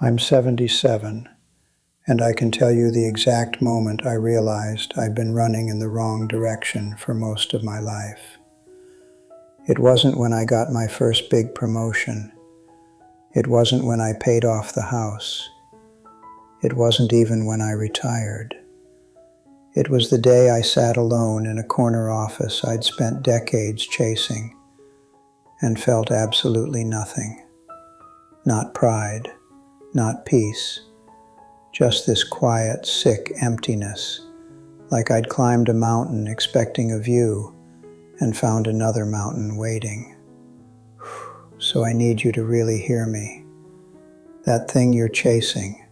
I'm 77, and I can tell you the exact moment I realized I'd been running in the wrong direction for most of my life. It wasn't when I got my first big promotion. It wasn't when I paid off the house. It wasn't even when I retired. It was the day I sat alone in a corner office I'd spent decades chasing and felt absolutely nothing. Not pride, not peace, just this quiet, sick emptiness, like I'd climbed a mountain expecting a view and found another mountain waiting. So I need you to really hear me. That thing you're chasing,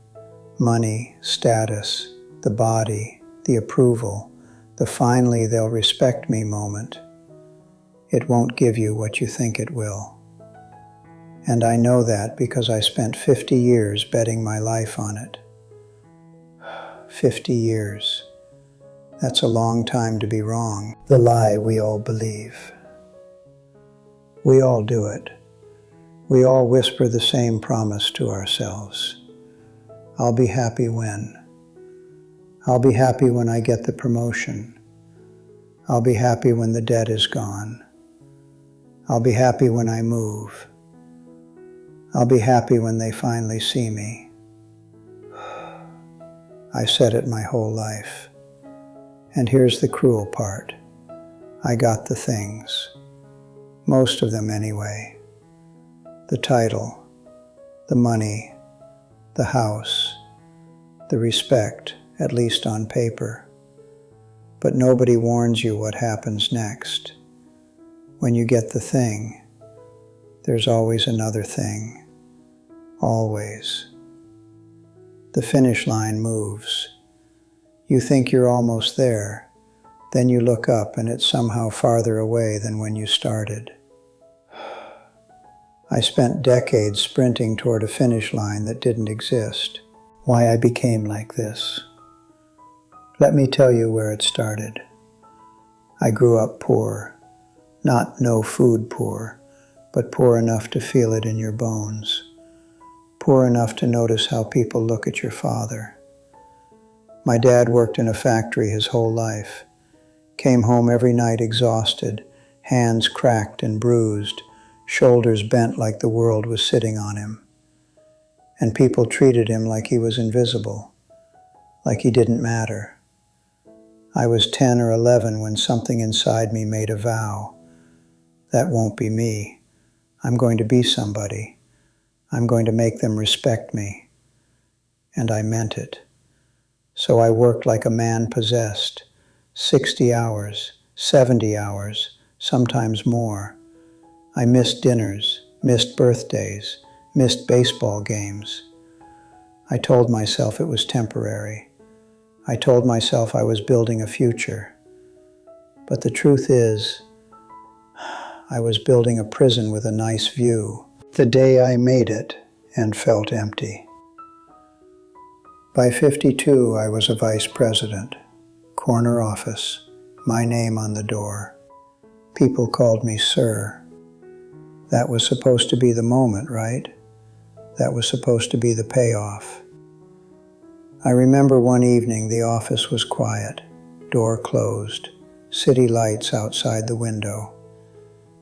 money, status, the body, the approval, the finally they'll respect me moment, it won't give you what you think it will. And I know that because I spent 50 years betting my life on it. 50 years. That's a long time to be wrong. The lie we all believe. We all do it. We all whisper the same promise to ourselves. I'll be happy when. I'll be happy when I get the promotion. I'll be happy when the debt is gone. I'll be happy when I move. I'll be happy when they finally see me. I said it my whole life. And here's the cruel part. I got the things. Most of them anyway. The title, the money, the house, the respect, at least on paper. But nobody warns you what happens next. When you get the thing, there's always another thing. Always. The finish line moves. You think you're almost there, then you look up and it's somehow farther away than when you started. I spent decades sprinting toward a finish line that didn't exist. Why I became like this. Let me tell you where it started. I grew up poor. Not no food poor, but poor enough to feel it in your bones. Poor enough to notice how people look at your father. My dad worked in a factory his whole life. Came home every night exhausted, hands cracked and bruised, shoulders bent like the world was sitting on him. And people treated him like he was invisible, like he didn't matter. I was 10 or 11 when something inside me made a vow. That won't be me. I'm going to be somebody. I'm going to make them respect me. And I meant it. So I worked like a man possessed, 60 hours, 70 hours, sometimes more. I missed dinners, missed birthdays, missed baseball games. I told myself it was temporary. I told myself I was building a future. But the truth is, I was building a prison with a nice view. The day I made it and felt empty. By 52, I was a vice president. Corner office, my name on the door. People called me sir. That was supposed to be the moment, right? That was supposed to be the payoff. I remember one evening the office was quiet, door closed, city lights outside the window.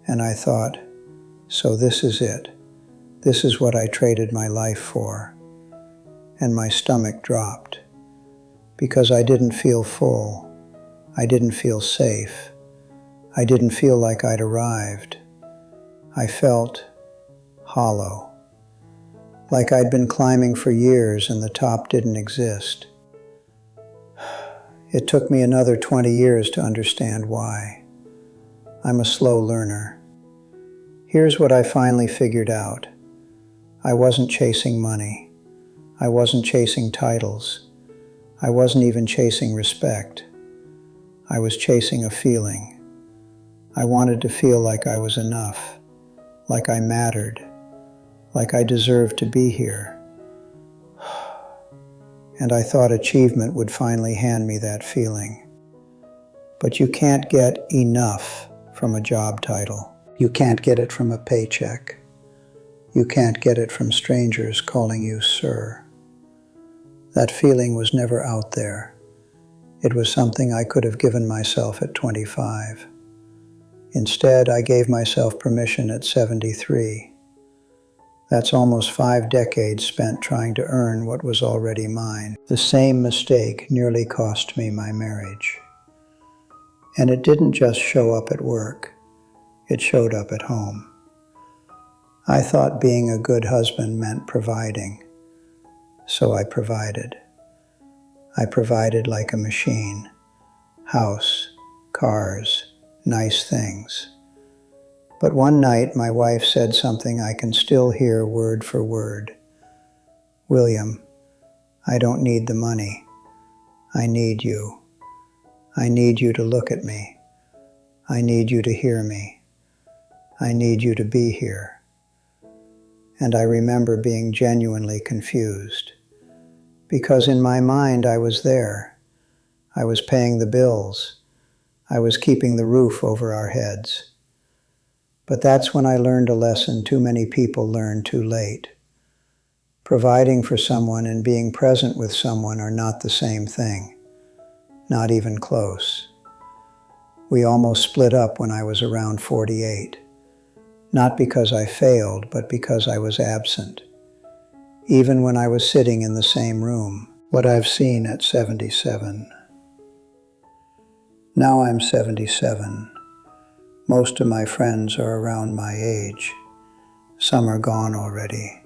And I thought, so this is it. This is what I traded my life for. And my stomach dropped. Because I didn't feel full. I didn't feel safe. I didn't feel like I'd arrived. I felt hollow. Like I'd been climbing for years and the top didn't exist. It took me another 20 years to understand why. I'm a slow learner. Here's what I finally figured out. I wasn't chasing money. I wasn't chasing titles. I wasn't even chasing respect. I was chasing a feeling. I wanted to feel like I was enough, like I mattered, like I deserved to be here. And I thought achievement would finally hand me that feeling. But you can't get enough from a job title. You can't get it from a paycheck. You can't get it from strangers calling you sir. That feeling was never out there. It was something I could have given myself at 25. Instead, I gave myself permission at 73. That's almost 5 decades spent trying to earn what was already mine. The same mistake nearly cost me my marriage. And it didn't just show up at work. It showed up at home. I thought being a good husband meant providing. So I provided. I provided like a machine. House, cars, nice things. But one night my wife said something I can still hear word for word. William, I don't need the money. I need you. I need you to look at me. I need you to hear me. I need you to be here. And I remember being genuinely confused. Because in my mind I was there. I was paying the bills. I was keeping the roof over our heads. But that's when I learned a lesson too many people learn too late. Providing for someone and being present with someone are not the same thing. Not even close. We almost split up when I was around 48. Not because I failed, but because I was absent. Even when I was sitting in the same room. What I've seen at 77. Now I'm 77. Most of my friends are around my age. Some are gone already.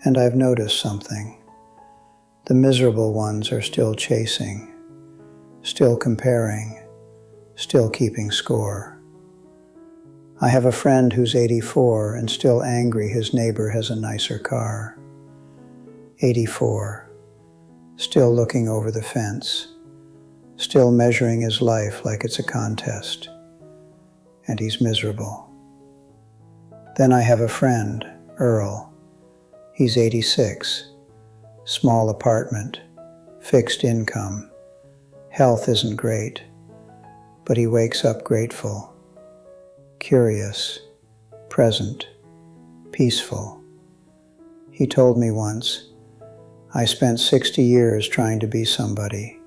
And I've noticed something. The miserable ones are still chasing, still comparing, still keeping score. I have a friend who's 84 and still angry his neighbor has a nicer car. 84, still looking over the fence, still measuring his life like it's a contest. And he's miserable. Then I have a friend, Earl. He's 86, small apartment, fixed income. Health isn't great, but he wakes up grateful, curious, present, peaceful. He told me once, I spent 60 years trying to be somebody.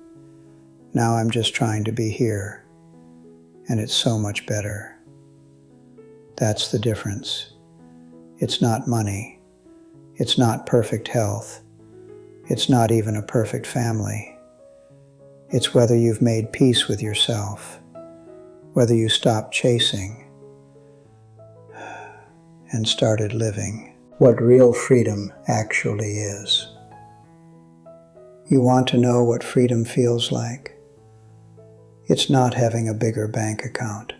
Now I'm just trying to be here, and it's so much better. That's the difference. It's not money. It's not perfect health. It's not even a perfect family. It's whether you've made peace with yourself, whether you stopped chasing and started living. What real freedom actually is. You want to know what freedom feels like? It's not having a bigger bank account.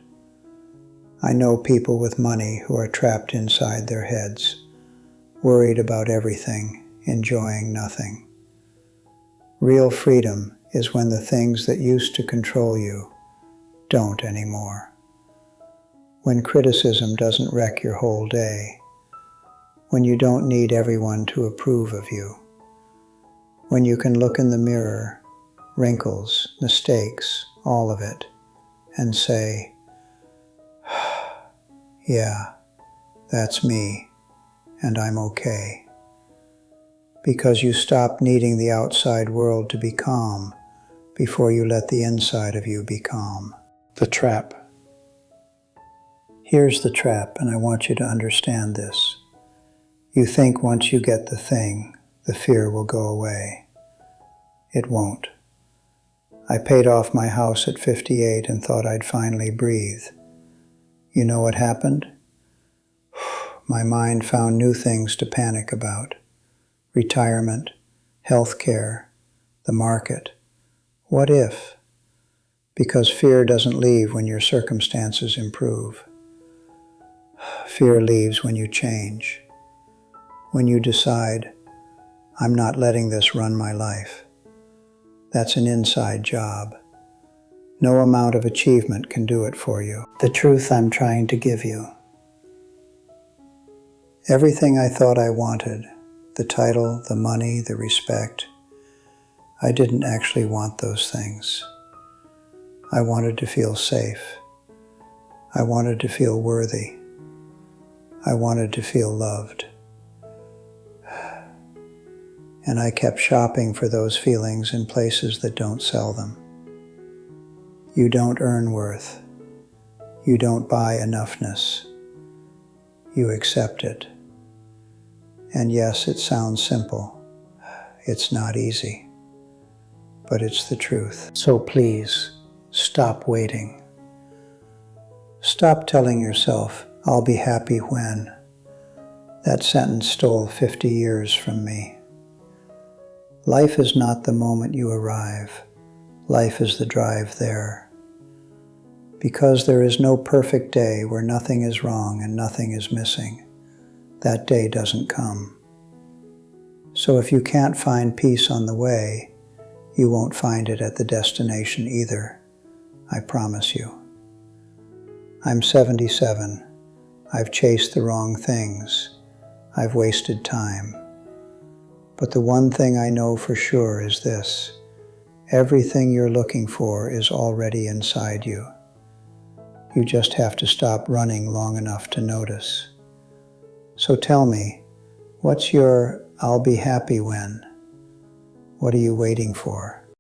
I know people with money who are trapped inside their heads, worried about everything, enjoying nothing. Real freedom is when the things that used to control you don't anymore. When criticism doesn't wreck your whole day. When you don't need everyone to approve of you. When you can look in the mirror, wrinkles, mistakes, all of it, and say, yeah, that's me, and I'm okay. Because you stop needing the outside world to be calm before you let the inside of you be calm. The trap. Here's the trap, and I want you to understand this. You think once you get the thing, the fear will go away. It won't. I paid off my house at 58 and thought I'd finally breathe. You know what happened? My mind found new things to panic about. Retirement, health care, the market. What if? Because fear doesn't leave when your circumstances improve. Fear leaves when you change. When you decide, I'm not letting this run my life. That's an inside job. No amount of achievement can do it for you. The truth I'm trying to give you. Everything I thought I wanted, the title, the money, the respect, I didn't actually want those things. I wanted to feel safe. I wanted to feel worthy. I wanted to feel loved. And I kept shopping for those feelings in places that don't sell them. You don't earn worth. You don't buy enoughness. You accept it. And yes, it sounds simple. It's not easy. But it's the truth. So please, stop waiting. Stop telling yourself, I'll be happy when. That sentence stole 50 years from me. Life is not the moment you arrive. Life is the drive there. Because there is no perfect day where nothing is wrong and nothing is missing, that day doesn't come. So if you can't find peace on the way, you won't find it at the destination either. I promise you. I'm 77. I've chased the wrong things. I've wasted time. But the one thing I know for sure is this: everything you're looking for is already inside you. You just have to stop running long enough to notice. So tell me, what's your I'll be happy when? What are you waiting for?